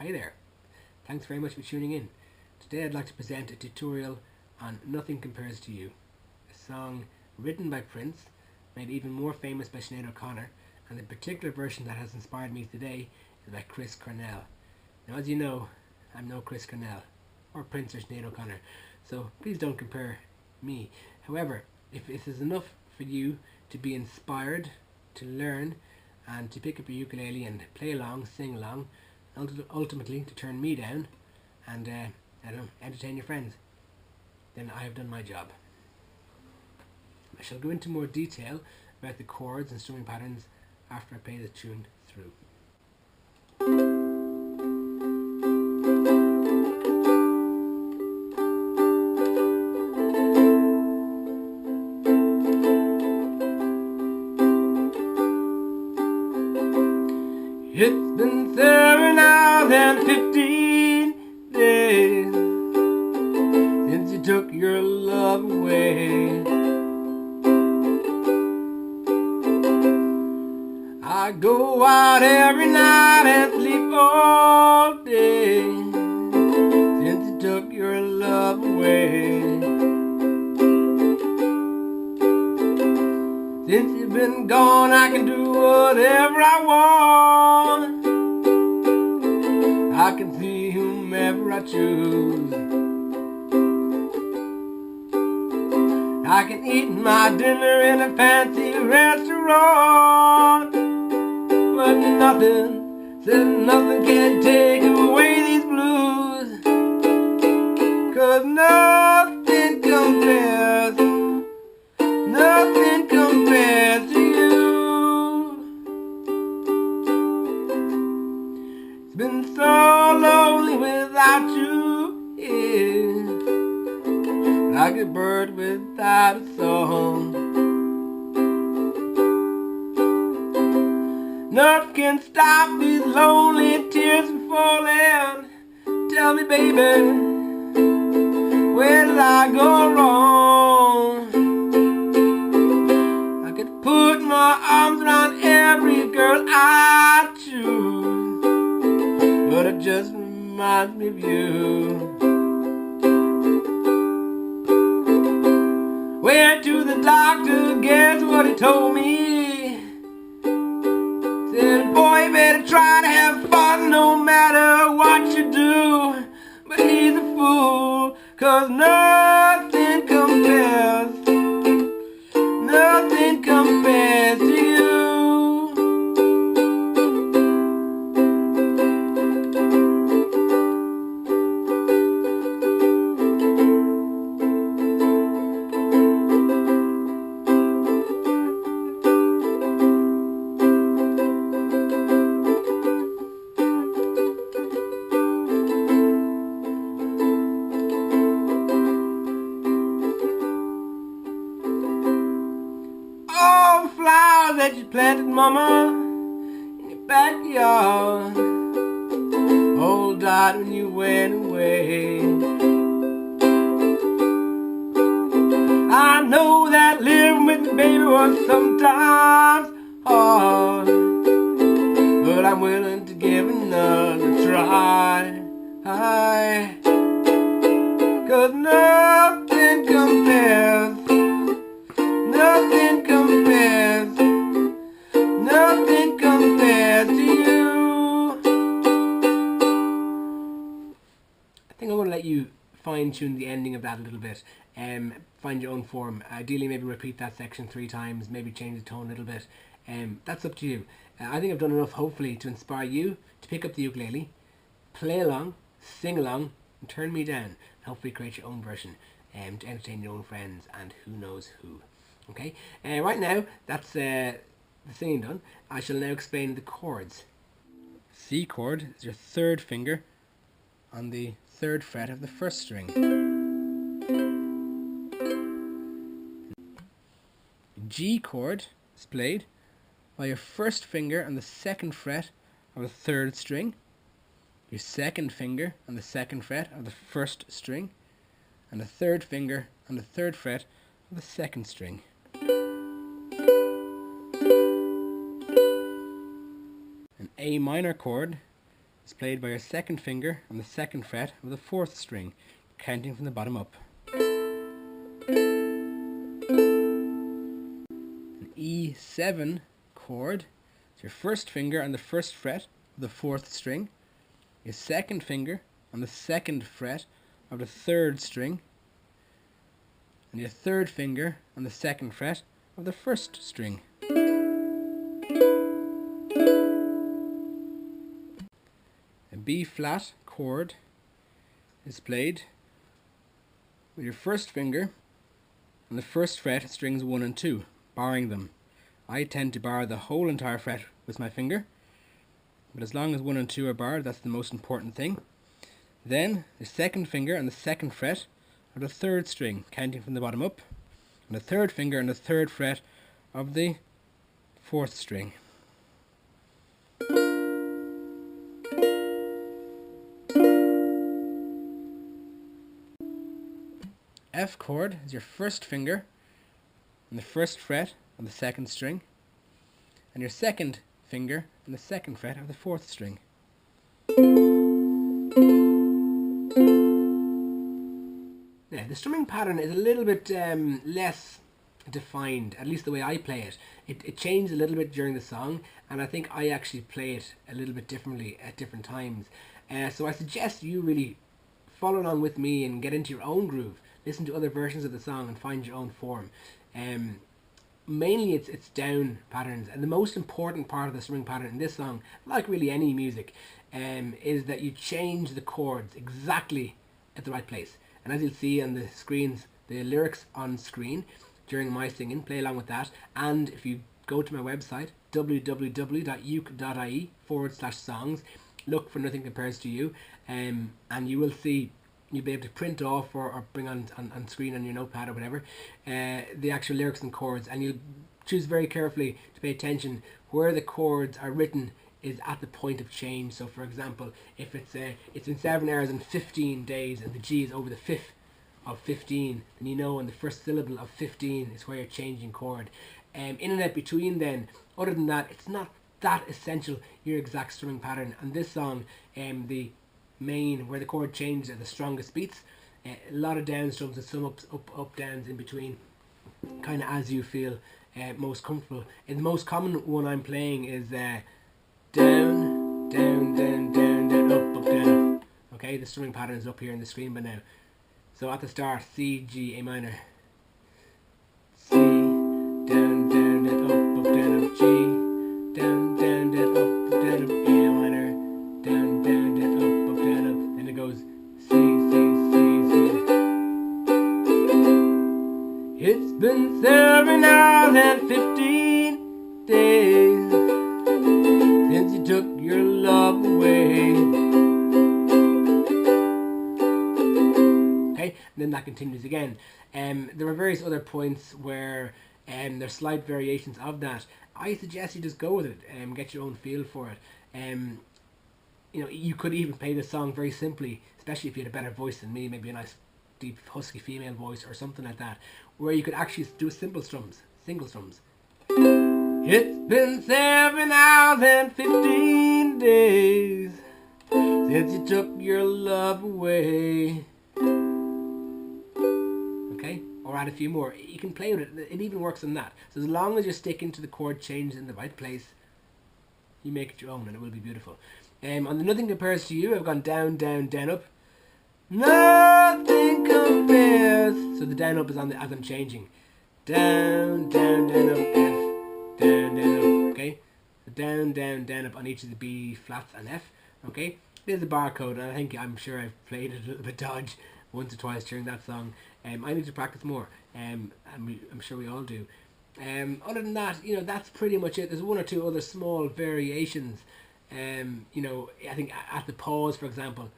Hi there, thanks very much for tuning in. Today I'd like to present a tutorial on Nothing Compares to You, a song written by Prince, made even more famous by Sinead and the particular version that has inspired me today is by Cornell. Now as you know, I'm no Cornell, or Prince or Sinead O'Connor, so please don't compare me. However, if this is enough for you to be inspired, to learn, and to pick up your ukulele and play along, sing along, ultimately to turn me down and entertain your friends, then I have done my job. I shall go into more detail about the chords and strumming patterns after I play the tune through. It's been 7 hours and 15 days since you took your love away. I go out every night and sleep all day since you took your love away. Since you've been gone, I can do whatever I want. I can see whomever I choose. I can eat my dinner in a fancy restaurant. But nothing, said nothing can take away these blues. 'Cause nothing compares, nothing compares to you. It's been so lonely without you, yeah, like a bird without a song. Nothing can stop these lonely tears from falling. Tell me, baby, where did I go wrong? I could put my arms around every girl I choose, but it just reminds me of you. Went to the doctor, guess what he told me? Said, boy, you better try to have fun no matter what you do. But he's a fool, 'cause nothing compares, nothing compares to you. All the flowers that you planted, mama, in your backyard, all died when you went away. I know that living with me, baby, was sometimes hard, but I'm willing to give another try. 'Cause nothing compares, nothing compares, nothing compares to you. I think I'm going to let you fine-tune the ending of that a little bit. Find your own form. Ideally, maybe repeat that section 3 times, maybe change the tone a little bit. That's up to you. I think I've done enough, hopefully, to inspire you to pick up the ukulele, play along, sing along, and turn me down, and hopefully create your own version to entertain your own friends and who knows who. Okay, right now that's the singing done. I shall now explain the chords. C chord is your third finger on the 3rd fret of the 1st string. G chord is played by your 1st finger on the 2nd fret of the 3rd string, your 2nd finger on the 2nd fret of the 1st string, and the 3rd finger on the 3rd fret of the 2nd string. An A minor chord is played by your second finger on the second fret of the fourth string, counting from the bottom up. An E7 chord is your first finger on the first fret of the fourth string, your second finger on the second fret of the third string, and your third finger on the second fret of the first string. A B flat chord is played with your first finger on the first fret strings 1 and 2, barring them. I tend to bar the whole entire fret with my finger, but as long as 1 and 2 are barred, that's the most important thing. Then the second finger on the second fret of the third string, counting from the bottom up, and the third finger on the third fret of the fourth string. F chord is your first finger on the first fret of the second string, and your second finger on the second fret of the fourth string. Now, the strumming pattern is a little bit less defined, at least the way I play it. It changes a little bit during the song, and I think I actually play it a little bit differently at different times. So I suggest you really follow along with me and get into your own groove. Listen to other versions of the song and find your own form. Mainly it's down patterns, and the most important part of the strumming pattern in this song, like really any music, is that you change the chords exactly at the right place. And as you'll see on the screens, the lyrics on screen during my singing, play along with that. And if you go to my website, www.uke.ie/songs, look for Nothing Compares to You, and you will see, you'll be able to print off or bring on screen on your notepad or whatever, the actual lyrics and chords, and you'll choose very carefully to pay attention where the chords are written is at the point of change. So for example, if it's in 7 hours and 15 days and the G is over the 5th of 15, then you know on the first syllable of 15 is where you're changing chord. In and out between then, other than that, it's not that essential, your exact strumming pattern. And this song, the main, where the chord changes are the strongest beats, a lot of down strums and some up downs in between, kind of as you feel most comfortable. And the most common one I'm playing is down, down, down, down, down, up, down, up. Okay, the strumming pattern is up here on the screen by now. So at the start, C, G, A minor, C, down, down, down, up, down, up, G, down, down, down, up, down, up, A minor, down, down, down, up, down, up. Then it goes C, C, C, C. It's been 7 hours and 15 days since you took your love away. Okay, and then that continues again. There are various other points where there's slight variations of that. I suggest you just go with it and get your own feel for it. You could even play this song very simply, especially if you had a better voice than me, maybe a nice deep husky female voice or something like that, where you could actually do single strums. It's been 7 hours and 15 days since you took your love away. Okay, or add a few more. You can play with it. It even works on that. So as long as you're sticking to the chord change in the right place, you make it your own, and it will be beautiful. On the Nothing Compares to You, I've gone down, down, down, up. Nothing compares. So the down up is on the as I'm changing. Down, down, down, up, F, down, down, up. Okay, so down, down, down, up on each of the B flats and F. Okay, there's the barcode, and I'm sure I've played it a little bit dodge once or twice during that song. I need to practice more, and I'm sure we all do. Other than that, that's pretty much it. There's one or two other small variations. I think at the pause, for example,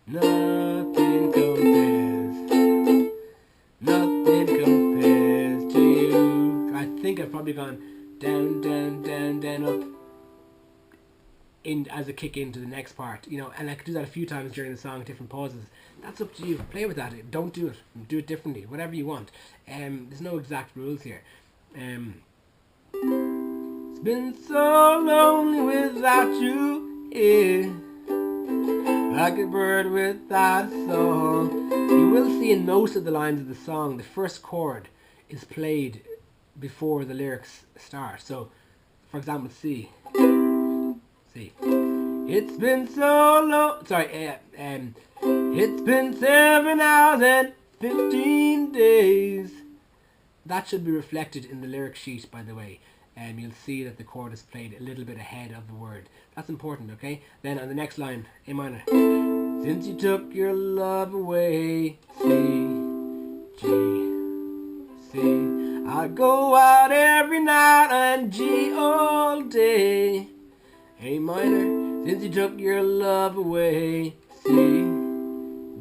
nothing compares to you. I think I've probably gone down, down, down, down, up in as a kick into the next part, and I could do that a few times during the song, different pauses. That's up to you. Play with that. Don't do it. Do it differently. Whatever you want. There's no exact rules here. It's been so lonely without you here. like a bird without a song. You will see in most of the lines of the song, the first chord is played before the lyrics start. So, for example, C. C. It's been so long. Sorry, it's been 7 hours and 15 days. That should be reflected in the lyric sheet, by the way. You'll see that the chord is played a little bit ahead of the word. That's important, okay? Then on the next line, A minor. Since you took your love away, C, G, C. I go out every night and G all day. A minor. Since you took your love away, C,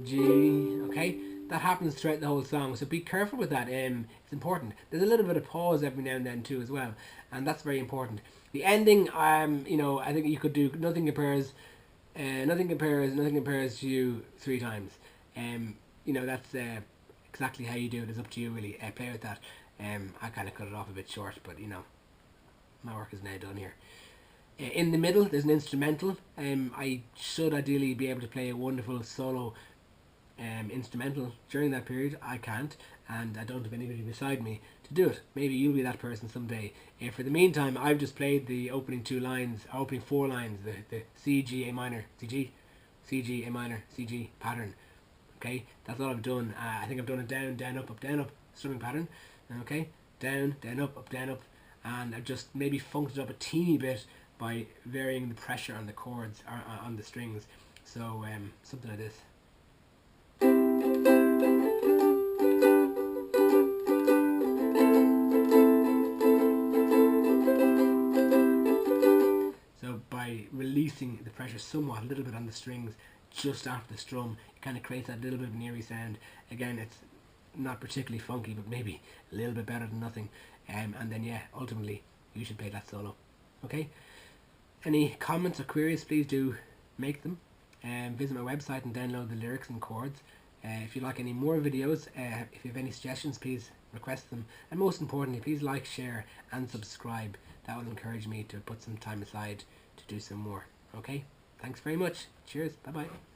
G. Okay? That happens throughout the whole song, so be careful with that. It's important. There's a little bit of pause every now and then too as well, and that's very important. The ending, I think you could do nothing compares to you 3 times. That's exactly how you do it. It's up to you really. Play with that. I kind of cut it off a bit short, but my work is now done here. In the middle, there's an instrumental. I should ideally be able to play a wonderful solo instrumental during that period. I can't, and I don't have anybody beside me to do it. Maybe you'll be that person someday. For the meantime, I've just played the opening 4 lines, the C, G, A minor, C, G, C, G, A minor, C, G pattern. Okay, that's all I've done. I think I've done a down, down, up, strumming pattern. Okay, down, down, up, and I've just maybe funked it up a teeny bit by varying the pressure on the chords, or on the strings. So something like this. So by releasing the pressure somewhat, a little bit on the strings, just after the strum, it kind of creates that little bit of an eerie sound. Again, it's not particularly funky, but maybe a little bit better than nothing. And then ultimately, you should play that solo. Okay? Any comments or queries, please do make them. Visit my website and download the lyrics and chords. If you like any more videos, if you have any suggestions, please request them. And most importantly, please like, share and subscribe. That will encourage me to put some time aside to do some more. Okay? Thanks very much. Cheers. Bye-bye.